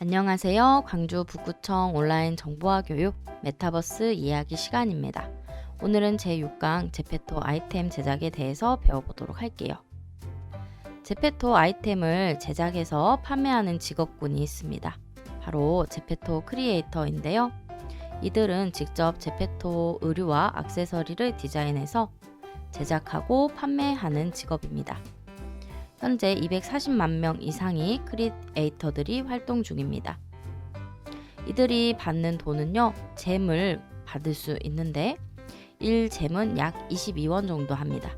안녕하세요. 광주 북구청 온라인 정보화 교육 메타버스 이야기 시간입니다. 오늘은 제6강 제페토 아이템 제작에 대해서 배워보도록 할게요. 제페토 아이템을 제작해서 판매하는 직업군이 있습니다. 바로 제페토 크리에이터인데요. 이들은 직접 제페토 의류와 액세서리를 디자인해서 제작하고 판매하는 직업입니다. 현재 240만 명 이상의 크리에이터들이 활동 중입니다. 이들이 받는 돈은요, 잼을 받을 수 있는데 1잼은 약 22원 정도 합니다.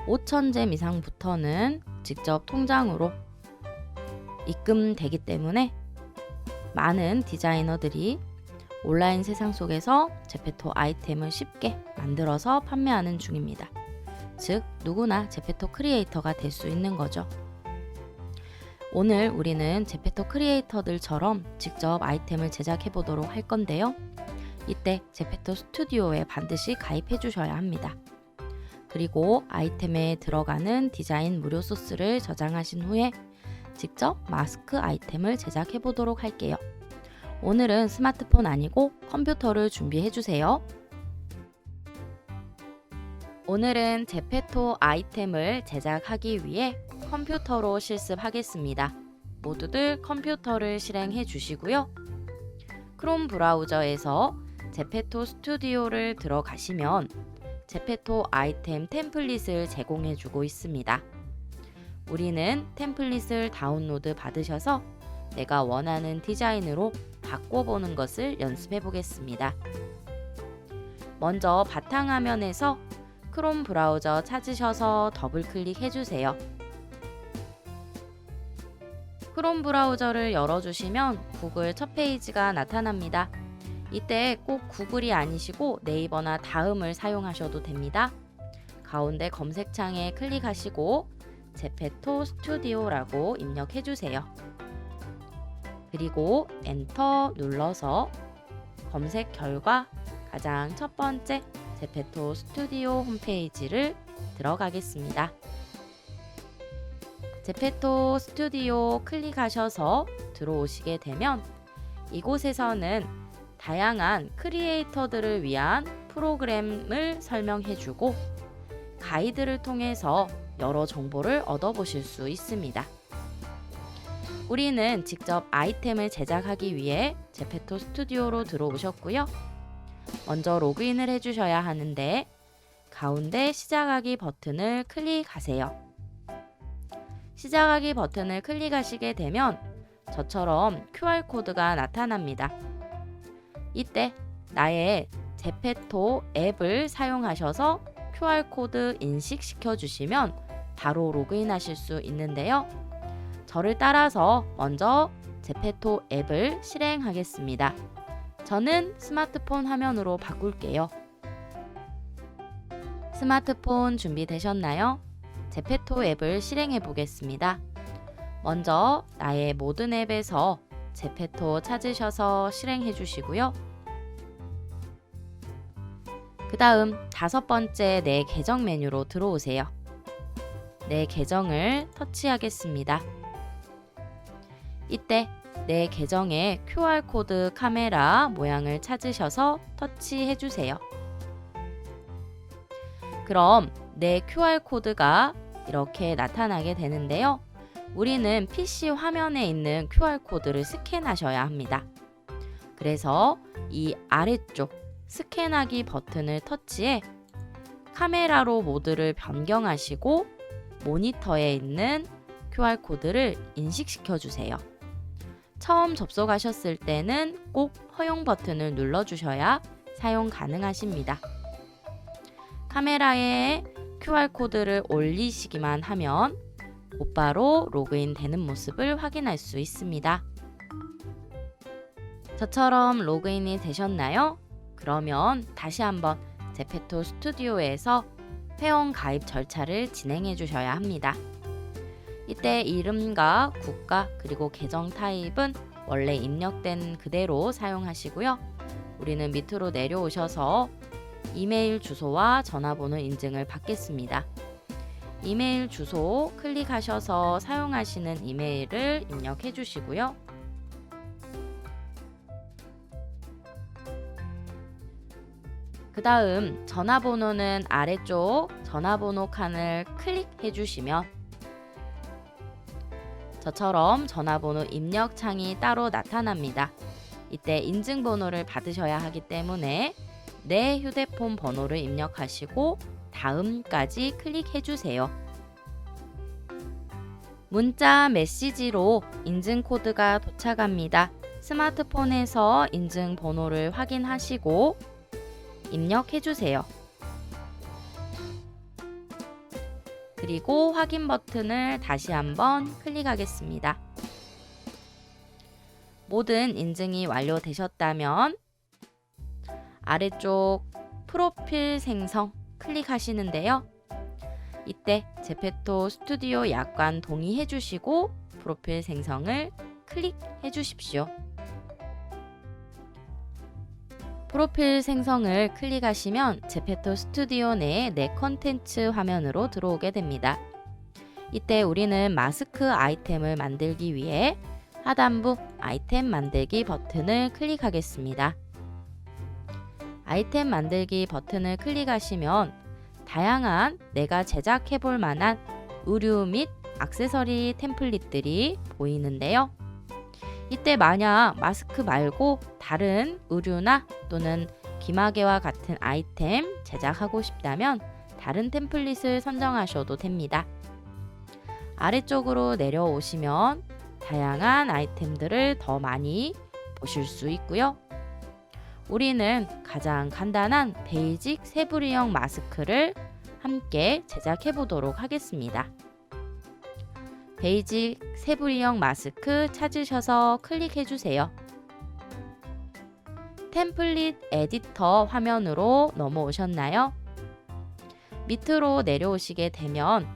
5,000잼 이상부터는 직접 통장으로 입금되기 때문에 많은 디자이너들이 온라인 세상 속에서 제페토 아이템을 쉽게 만들어서 판매하는 중입니다. 즉, 누구나 제페토 크리에이터가 될 수 있는 거죠. 오늘 우리는 제페토 크리에이터들처럼 직접 아이템을 제작해 보도록 할 건데요. 이때 제페토 스튜디오에 반드시 가입해 주셔야 합니다. 그리고 아이템에 들어가는 디자인 무료 소스를 저장하신 후에 직접 마스크 아이템을 제작해 보도록 할게요. 오늘은 스마트폰 아니고 컴퓨터를 준비해 주세요. 오늘은 제페토 아이템을 제작하기 위해 컴퓨터로 실습하겠습니다. 모두들 컴퓨터를 실행해 주시고요. 크롬 브라우저에서 제페토 스튜디오를 들어가시면 제페토 아이템 템플릿을 제공해 주고 있습니다. 우리는 템플릿을 다운로드 받으셔서 내가 원하는 디자인으로 바꿔보는 것을 연습해 보겠습니다. 먼저 바탕화면에서 크롬 브라우저 찾으셔서 더블 클릭해 주세요. 크롬 브라우저를 열어주시면 구글 첫 페이지가 나타납니다. 이때 꼭 구글이 아니시고 네이버나 다음을 사용하셔도 됩니다. 가운데 검색창에 클릭하시고 제페토 스튜디오라고 입력해 주세요. 그리고 엔터 눌러서 검색 결과 가장 첫 번째 제페토 스튜디오 홈페이지를 들어가겠습니다. 제페토 스튜디오 클릭하셔서 들어오시게 되면 이곳에서는 다양한 크리에이터들을 위한 프로그램을 설명해주고 가이드를 통해서 여러 정보를 얻어보실 수 있습니다. 우리는 직접 아이템을 제작하기 위해 제페토 스튜디오로 들어오셨고요. 먼저 로그인을 해주셔야 하는데 가운데 시작하기 버튼을 클릭하세요. 시작하기 버튼을 클릭하시게 되면 저처럼 QR코드가 나타납니다. 이때 나의 제페토 앱을 사용하셔서 QR코드 인식시켜 주시면 바로 로그인 하실 수 있는데요. 저를 따라서 먼저 제페토 앱을 실행하겠습니다. 저는 스마트폰 화면으로 바꿀게요. 스마트폰 준비되셨나요? 제페토 앱을 실행해 보겠습니다. 먼저 나의 모든 앱에서 제페토 찾으셔서 실행해 주시고요. 그 다음 5번째 내 계정 메뉴로 들어오세요. 내 계정을 터치하겠습니다. 이때 내 계정의 QR코드 카메라 모양을 찾으셔서 터치해 주세요. 그럼 내 QR코드가 이렇게 나타나게 되는데요. 우리는 PC 화면에 있는 QR코드를 스캔하셔야 합니다. 그래서 이 아래쪽 스캔하기 버튼을 터치해 카메라로 모드를 변경하시고 모니터에 있는 QR코드를 인식시켜 주세요. 처음 접속하셨을 때는 꼭 허용 버튼을 눌러주셔야 사용 가능하십니다. 카메라에 QR코드를 올리시기만 하면 곧바로 로그인 되는 모습을 확인할 수 있습니다. 저처럼 로그인이 되셨나요? 그러면 다시 한번 제페토 스튜디오에서 회원 가입 절차를 진행해 주셔야 합니다. 이때 이름과 국가 그리고 계정 타입은 원래 입력된 그대로 사용하시고요. 우리는 밑으로 내려오셔서 이메일 주소와 전화번호 인증을 받겠습니다. 이메일 주소 클릭하셔서 사용하시는 이메일을 입력해 주시고요. 그 다음 전화번호는 아래쪽 전화번호 칸을 클릭해 주시면 저처럼 전화번호 입력 창이 따로 나타납니다. 이때 인증번호를 받으셔야 하기 때문에 내 휴대폰 번호를 입력하시고 다음까지 클릭해 주세요. 문자 메시지로 인증 코드가 도착합니다. 스마트폰에서 인증 번호를 확인하시고 입력해 주세요. 그리고 확인 버튼을 다시 한번 클릭하겠습니다. 모든 인증이 완료되셨다면 아래쪽 프로필 생성 클릭하시는데요. 이때 제페토 스튜디오 약관 동의해 주시고 프로필 생성을 클릭해 주십시오. 프로필 생성을 클릭하시면 제페토 스튜디오 내에 내 컨텐츠 화면으로 들어오게 됩니다. 이때 우리는 마스크 아이템을 만들기 위해 하단부 아이템 만들기 버튼을 클릭하겠습니다. 아이템 만들기 버튼을 클릭하시면 다양한 내가 제작해 볼 만한 의류 및 액세서리 템플릿들이 보이는데요. 이때 만약 마스크 말고 다른 의류나 또는 기마개와 같은 아이템 제작하고 싶다면 다른 템플릿을 선정하셔도 됩니다. 아래쪽으로 내려오시면 다양한 아이템들을 더 많이 보실 수 있고요. 우리는 가장 간단한 베이직 세부리형 마스크를 함께 제작해 보도록 하겠습니다. 베이직 세부리형 마스크 찾으셔서 클릭해 주세요. 템플릿 에디터 화면으로 넘어오셨나요? 밑으로 내려오시게 되면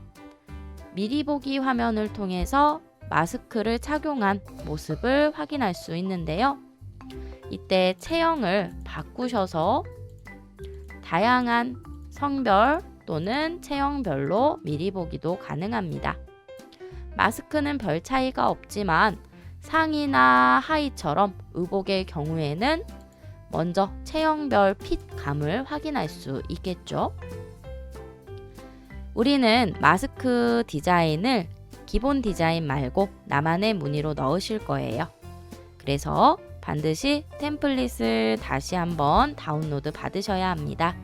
미리 보기 화면을 통해서 마스크를 착용한 모습을 확인할 수 있는데요. 이때 체형을 바꾸셔서 다양한 성별 또는 체형별로 미리 보기도 가능합니다. 마스크는 별 차이가 없지만 상의나 하의처럼 의복의 경우에는 먼저 체형별 핏감을 확인할 수 있겠죠. 우리는 마스크 디자인을 기본 디자인 말고 나만의 무늬로 넣으실 거예요. 그래서 반드시 템플릿을 다시 한번 다운로드 받으셔야 합니다.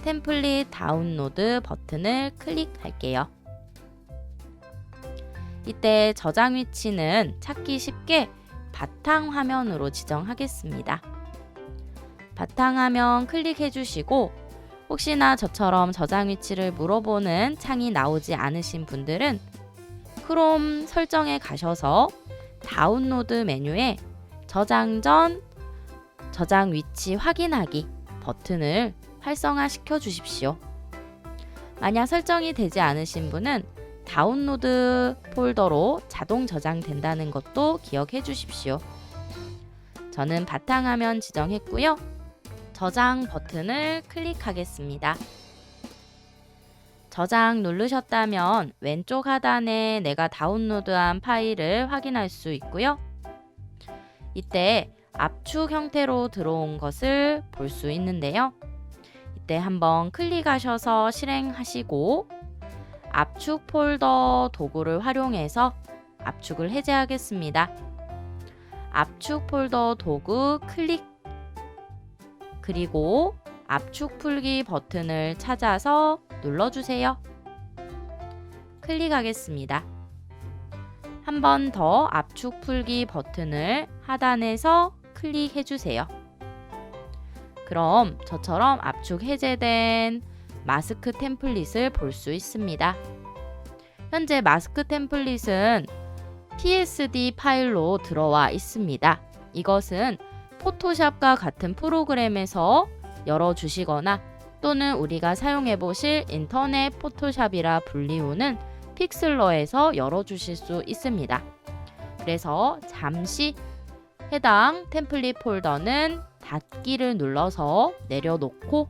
템플릿 다운로드 버튼을 클릭할게요. 이때 저장 위치는 찾기 쉽게 바탕화면으로 지정하겠습니다. 바탕화면 클릭해 주시고 혹시나 저처럼 저장 위치를 물어보는 창이 나오지 않으신 분들은 크롬 설정에 가셔서 다운로드 메뉴에 저장 전 저장 위치 확인하기 버튼을 활성화시켜 주십시오. 만약 설정이 되지 않으신 분은 다운로드 폴더로 자동 저장된다는 것도 기억해 주십시오. 저는 바탕화면 지정했고요. 저장 버튼을 클릭하겠습니다. 저장 누르셨다면 왼쪽 하단에 내가 다운로드한 파일을 확인할 수 있고요. 이때 압축 형태로 들어온 것을 볼 수 있는데요. 이때 한번 클릭하셔서 실행하시고 압축 폴더 도구를 활용해서 압축을 해제하겠습니다. 압축 폴더 도구 클릭 그리고 압축 풀기 버튼을 찾아서 눌러주세요. 클릭하겠습니다. 한 번 더 압축 풀기 버튼을 하단에서 클릭해주세요. 그럼 저처럼 압축 해제된 마스크 템플릿을 볼 수 있습니다. 현재 마스크 템플릿은 PSD 파일로 들어와 있습니다. 이것은 포토샵과 같은 프로그램에서 열어주시거나 또는 우리가 사용해 보실 인터넷 포토샵이라 불리우는 픽슬러에서 열어주실 수 있습니다. 그래서 잠시 해당 템플릿 폴더는 닫기를 눌러서 내려놓고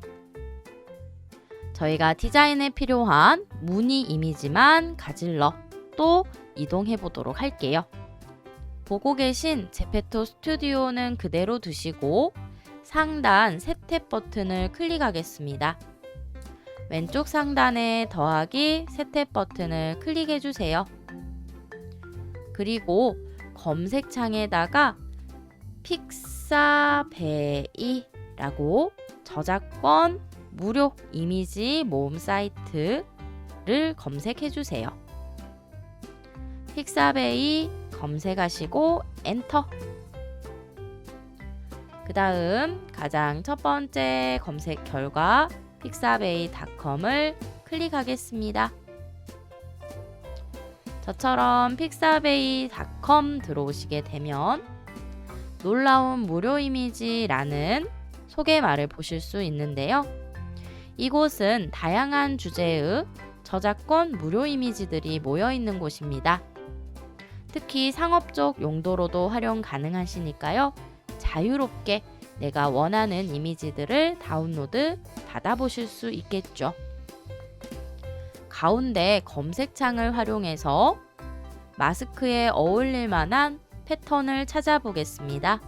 저희가 디자인에 필요한 무늬 이미지만 가질러 또 이동해 보도록 할게요. 보고 계신 제페토 스튜디오는 그대로 두시고 상단 새 탭 버튼을 클릭하겠습니다. 왼쪽 상단에 더하기 새 탭 버튼을 클릭해 주세요. 그리고 검색창에다가 픽사베이라고 저작권 무료 이미지 모음 사이트를 검색해 주세요. 픽사베이 검색하시고 엔터. 그 다음 가장 첫 번째 검색 결과 픽사베이.com을 클릭하겠습니다. 저처럼 픽사베이.com 들어오시게 되면 놀라운 무료 이미지라는 소개말을 보실 수 있는데요. 이곳은 다양한 주제의 저작권 무료 이미지들이 모여 있는 곳입니다. 특히 상업적 용도로도 활용 가능하시니까요. 자유롭게 내가 원하는 이미지들을 다운로드 받아보실 수 있겠죠. 가운데 검색창을 활용해서 마스크에 어울릴 만한 패턴을 찾아보겠습니다.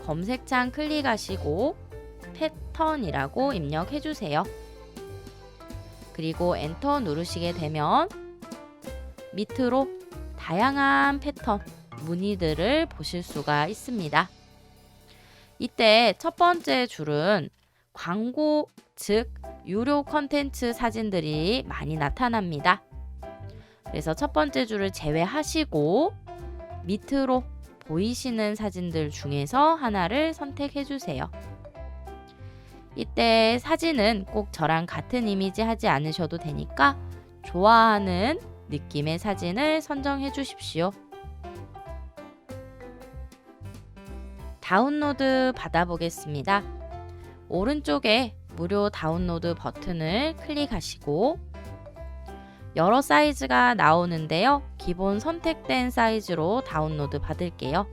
검색창 클릭하시고 패턴이라고 입력해 주세요. 그리고 엔터 누르시게 되면 밑으로 다양한 패턴, 무늬들을 보실 수가 있습니다. 이때 첫 번째 줄은 광고, 즉 유료 컨텐츠 사진들이 많이 나타납니다. 그래서 첫 번째 줄을 제외하시고 밑으로 보이시는 사진들 중에서 하나를 선택해 주세요. 이때 사진은 꼭 저랑 같은 이미지 하지 않으셔도 되니까 좋아하는 느낌의 사진을 선정해 주십시오. 다운로드 받아보겠습니다. 오른쪽에 무료 다운로드 버튼을 클릭하시고 여러 사이즈가 나오는데요. 기본 선택된 사이즈로 다운로드 받을게요.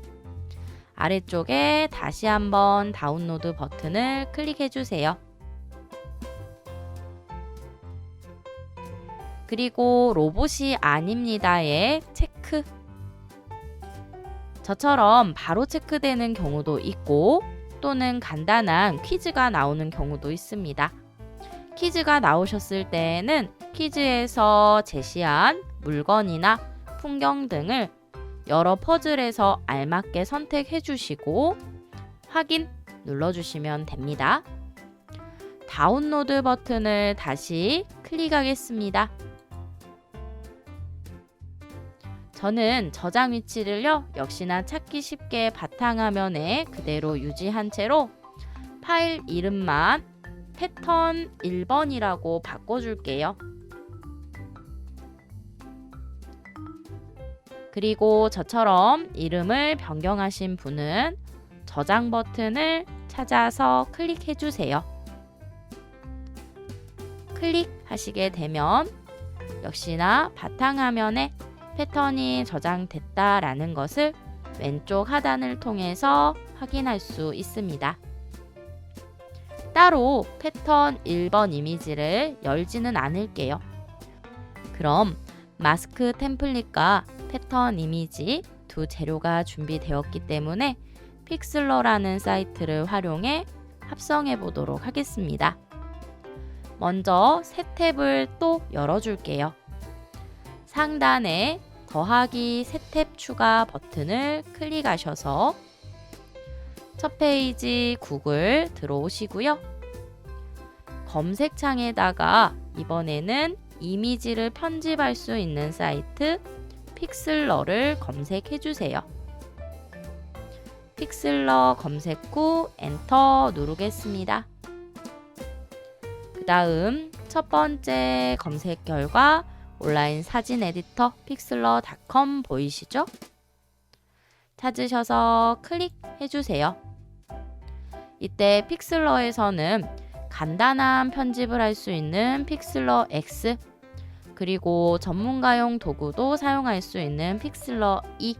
아래쪽에 다시 한번 다운로드 버튼을 클릭해 주세요. 그리고 로봇이 아닙니다에 체크. 저처럼 바로 체크되는 경우도 있고 또는 간단한 퀴즈가 나오는 경우도 있습니다. 퀴즈가 나오셨을 때에는 퀴즈에서 제시한 물건이나 풍경 등을 여러 퍼즐에서 알맞게 선택해 주시고 확인 눌러주시면 됩니다. 다운로드 버튼을 다시 클릭하겠습니다. 저는 저장 위치를요, 역시나 찾기 쉽게 바탕화면에 그대로 유지한 채로 파일 이름만 패턴 1번이라고 바꿔줄게요. 그리고 저처럼 이름을 변경하신 분은 저장 버튼을 찾아서 클릭해 주세요. 클릭하시게 되면 역시나 바탕화면에 패턴이 저장됐다라는 것을 왼쪽 하단을 통해서 확인할 수 있습니다. 따로 패턴 1번 이미지를 열지는 않을게요. 그럼 마스크 템플릿과 패턴 이미지 두 재료가 준비되었기 때문에 픽슬러라는 사이트를 활용해 합성해 보도록 하겠습니다. 먼저 새 탭을 또 열어줄게요. 상단에 더하기 새 탭 추가 버튼을 클릭하셔서 첫 페이지 구글 들어오시고요. 검색창에다가 이번에는 이미지를 편집할 수 있는 사이트 픽슬러를 검색해 주세요. 픽슬러 검색 후 엔터 누르겠습니다. 그 다음 첫 번째 검색 결과 온라인 사진 에디터 픽슬러.com 보이시죠? 찾으셔서 클릭해 주세요. 이때 픽슬러에서는 간단한 편집을 할 수 있는 픽슬러 X 그리고 전문가용 도구도 사용할 수 있는 픽슬러 E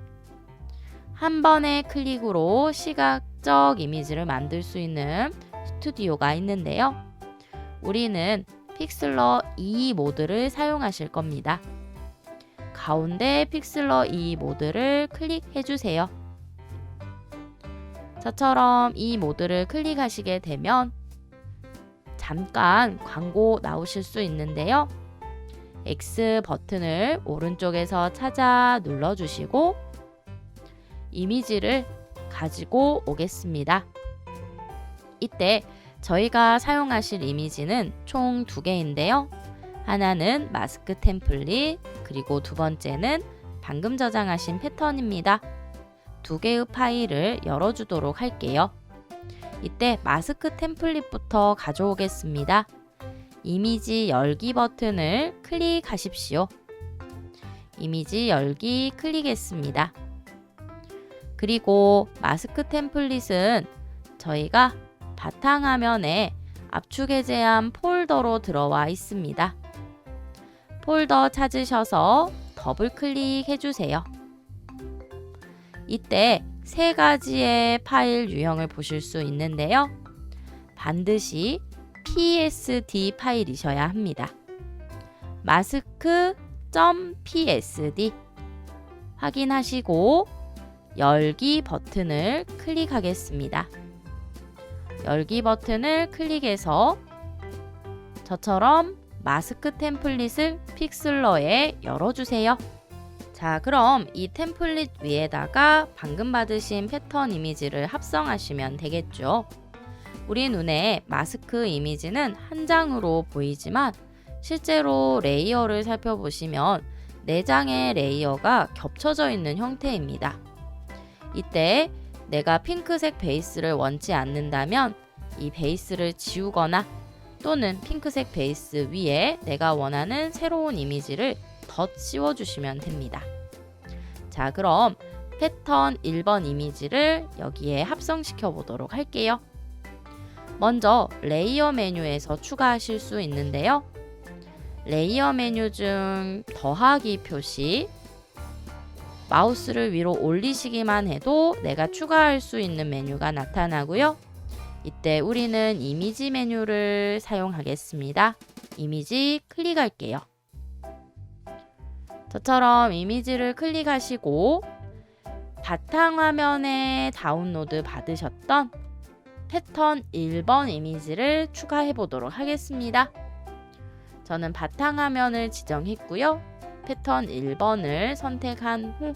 한 번의 클릭으로 시각적 이미지를 만들 수 있는 스튜디오가 있는데요. 우리는 픽슬러 E 모드를 사용하실 겁니다. 가운데 픽슬러 E 모드를 클릭해 주세요. 저처럼 이 모드를 클릭하시게 되면 잠깐 광고 나오실 수 있는데요. X 버튼을 오른쪽에서 찾아 눌러주시고 이미지를 가지고 오겠습니다. 이때 저희가 사용하실 이미지는 총 2개인데요. 하나는 마스크 템플릿, 그리고 두 번째는 방금 저장하신 패턴입니다. 2개의 파일을 열어주도록 할게요. 이때 마스크 템플릿부터 가져오겠습니다. 이미지 열기 버튼을 클릭하십시오. 이미지 열기 클릭했습니다. 그리고 마스크 템플릿은 저희가 바탕화면에 압축해제한 폴더로 들어와 있습니다. 폴더 찾으셔서 더블 클릭해 주세요. 이때 3가지의 파일 유형을 보실 수 있는데요. 반드시 PSD 파일이셔야 합니다. mask.psd 확인하시고 열기 버튼을 클릭하겠습니다. 열기 버튼을 클릭해서 저처럼 마스크 템플릿을 픽슬러에 열어주세요. 자, 그럼 이 템플릿 위에다가 방금 받으신 패턴 이미지를 합성하시면 되겠죠. 우리 눈에 마스크 이미지는 한 장으로 보이지만 실제로 레이어를 살펴보시면 4장의 레이어가 겹쳐져 있는 형태입니다. 이때 내가 핑크색 베이스를 원치 않는다면 이 베이스를 지우거나 또는 핑크색 베이스 위에 내가 원하는 새로운 이미지를 덧 씌워주시면 됩니다. 자, 그럼 패턴 1번 이미지를 여기에 합성시켜 보도록 할게요. 먼저 레이어 메뉴에서 추가하실 수 있는데요. 레이어 메뉴 중 더하기 표시, 마우스를 위로 올리시기만 해도 내가 추가할 수 있는 메뉴가 나타나고요. 이때 우리는 이미지 메뉴를 사용하겠습니다. 이미지 클릭할게요. 저처럼 이미지를 클릭하시고 바탕화면에 다운로드 받으셨던 패턴 1번 이미지를 추가해 보도록 하겠습니다. 저는 바탕화면을 지정했고요. 패턴 1번을 선택한 후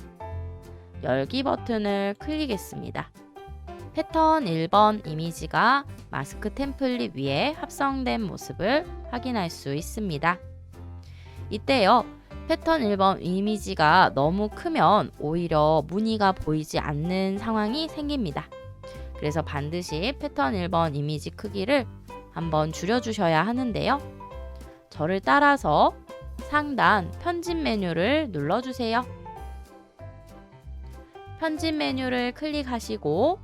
열기 버튼을 클릭했습니다. 패턴 1번 이미지가 마스크 템플릿 위에 합성된 모습을 확인할 수 있습니다. 이때요, 패턴 1번 이미지가 너무 크면 오히려 무늬가 보이지 않는 상황이 생깁니다. 그래서 반드시 패턴 1번 이미지 크기를 한번 줄여주셔야 하는데요. 저를 따라서 상단 편집 메뉴를 눌러주세요. 편집 메뉴를 클릭하시고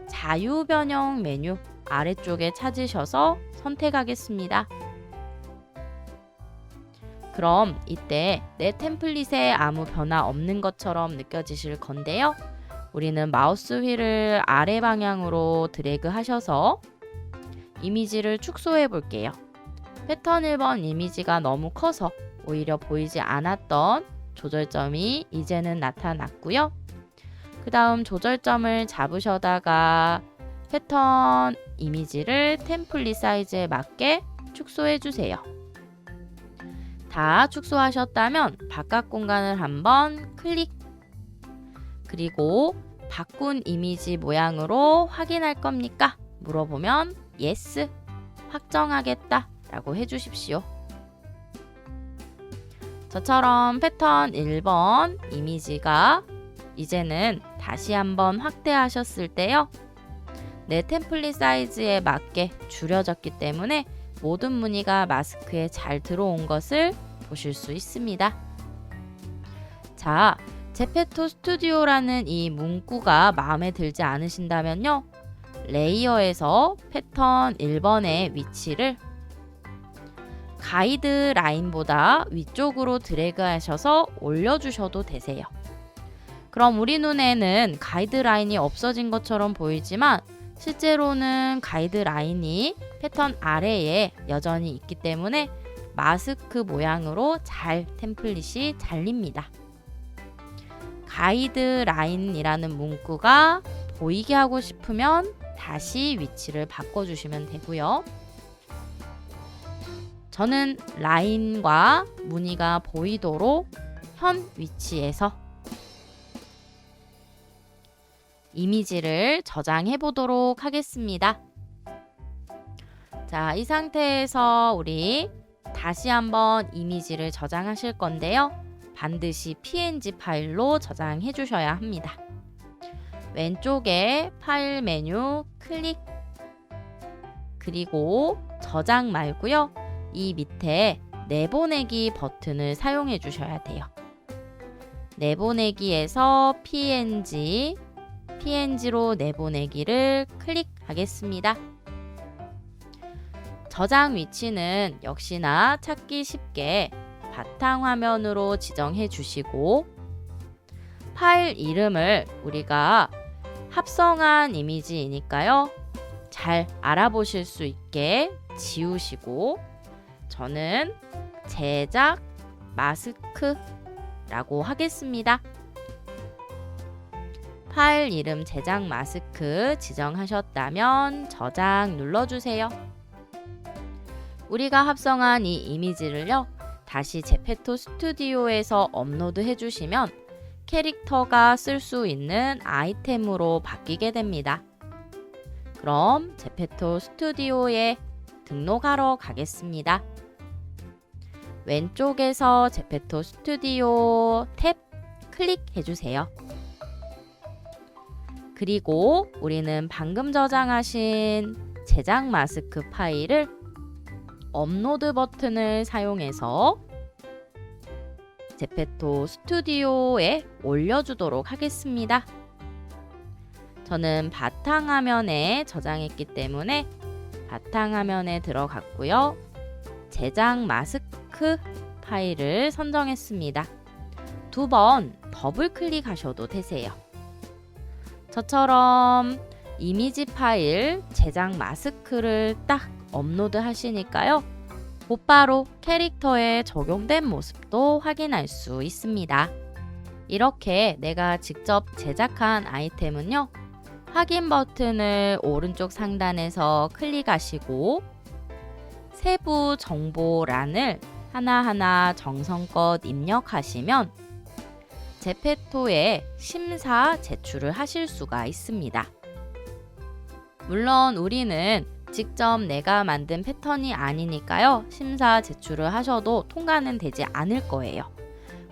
자유 변형 메뉴 아래쪽에 찾으셔서 선택하겠습니다. 그럼 이때 내 템플릿에 아무 변화 없는 것처럼 느껴지실 건데요. 우리는 마우스 휠을 아래 방향으로 드래그 하셔서 이미지를 축소해 볼게요. 패턴 1번 이미지가 너무 커서 오히려 보이지 않았던 조절점이 이제는 나타났고요. 그 다음 조절점을 잡으셔다가 패턴 이미지를 템플릿 사이즈에 맞게 축소해 주세요. 다 축소하셨다면 바깥 공간을 한번 클릭, 그리고 바꾼 이미지 모양으로 확인할 겁니까? 물어보면 yes, 확정하겠다 라고 해주십시오. 저처럼 패턴 1번 이미지가 이제는 다시 한번 확대하셨을 때요, 내 템플릿 사이즈에 맞게 줄여졌기 때문에 모든 무늬가 마스크에 잘 들어온 것을 보실 수 있습니다. 자, 제페토 스튜디오라는 이 문구가 마음에 들지 않으신다면요, 레이어에서 패턴 1번의 위치를 가이드 라인보다 위쪽으로 드래그 하셔서 올려주셔도 되세요. 그럼 우리 눈에는 가이드 라인이 없어진 것처럼 보이지만 실제로는 가이드 라인이 패턴 아래에 여전히 있기 때문에 마스크 모양으로 잘 템플릿이 잘립니다. 가이드 라인이라는 문구가 보이게 하고 싶으면 다시 위치를 바꿔주시면 되고요. 저는 라인과 무늬가 보이도록 현 위치에서 이미지를 저장해 보도록 하겠습니다. 자, 이 상태에서 우리 다시 한번 이미지를 저장하실 건데요. 반드시 PNG 파일로 저장해 주셔야 합니다. 왼쪽에 파일 메뉴 클릭, 그리고 저장 말고요. 이 밑에 내보내기 버튼을 사용해 주셔야 돼요. 내보내기에서 PNG로 내보내기를 클릭하겠습니다. 저장 위치는 역시나 찾기 쉽게 바탕화면으로 지정해 주시고, 파일 이름을 우리가 합성한 이미지이니까요. 잘 알아보실 수 있게 지우시고, 저는 제작 마스크라고 하겠습니다. 파일 이름 제작 마스크 지정하셨다면 저장 눌러주세요. 우리가 합성한 이 이미지를요, 다시 제페토 스튜디오에서 업로드 해주시면 캐릭터가 쓸 수 있는 아이템으로 바뀌게 됩니다. 그럼 제페토 스튜디오에 등록하러 가겠습니다. 왼쪽에서 제페토 스튜디오 탭 클릭해주세요. 그리고 우리는 방금 저장하신 제작 마스크 파일을 업로드 버튼을 사용해서 제페토 스튜디오에 올려주도록 하겠습니다. 저는 바탕화면에 저장했기 때문에 바탕화면에 들어갔고요. 제작 마스크 파일을 선정했습니다. 2번 더블 클릭하셔도 되세요. 저처럼 이미지 파일 제작 마스크를 딱 업로드 하시니까요. 곧바로 캐릭터에 적용된 모습도 확인할 수 있습니다. 이렇게 내가 직접 제작한 아이템은요. 확인 버튼을 오른쪽 상단에서 클릭하시고 세부 정보란을 하나하나 정성껏 입력하시면 제페토에 심사 제출을 하실 수가 있습니다. 물론 우리는 직접 내가 만든 패턴이 아니니까요. 심사 제출을 하셔도 통과는 되지 않을 거예요.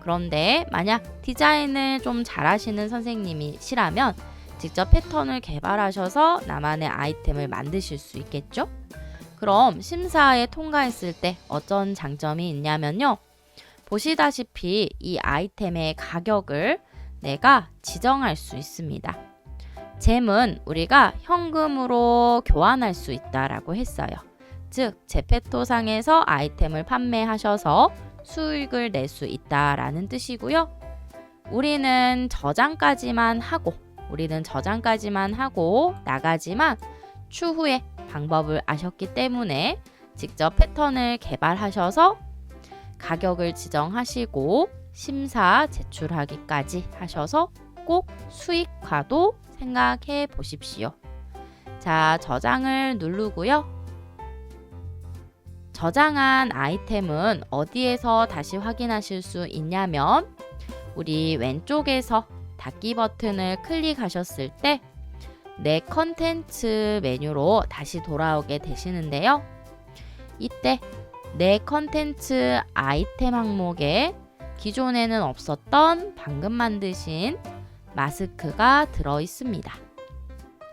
그런데 만약 디자인을 좀 잘하시는 선생님이시라면 직접 패턴을 개발하셔서 나만의 아이템을 만드실 수 있겠죠? 그럼 심사에 통과했을 때 어떤 장점이 있냐면요. 보시다시피 이 아이템의 가격을 내가 지정할 수 있습니다. 잼은 우리가 현금으로 교환할 수 있다라고 했어요. 즉, 제페토상에서 아이템을 판매하셔서 수익을 낼 수 있다라는 뜻이고요. 우리는 저장까지만 하고 나가지만 추후에 방법을 아셨기 때문에 직접 패턴을 개발하셔서 가격을 지정하시고 심사 제출하기까지 하셔서 꼭 수익화도 생각해 보십시오. 자, 저장을 누르고요. 저장한 아이템은 어디에서 다시 확인하실 수 있냐면 우리 왼쪽에서 닫기 버튼을 클릭하셨을 때 내 컨텐츠 메뉴로 다시 돌아오게 되시는데요. 이때 내 컨텐츠 아이템 항목에 기존에는 없었던 방금 만드신 마스크가 들어 있습니다.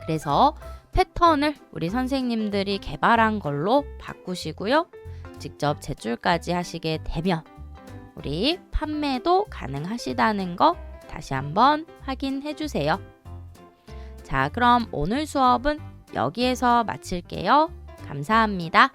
그래서 패턴을 우리 선생님들이 개발한 걸로 바꾸시고요. 직접 제출까지 하시게 되면 우리 판매도 가능하시다는 거 다시 한번 확인해 주세요. 자, 그럼 오늘 수업은 여기에서 마칠게요. 감사합니다.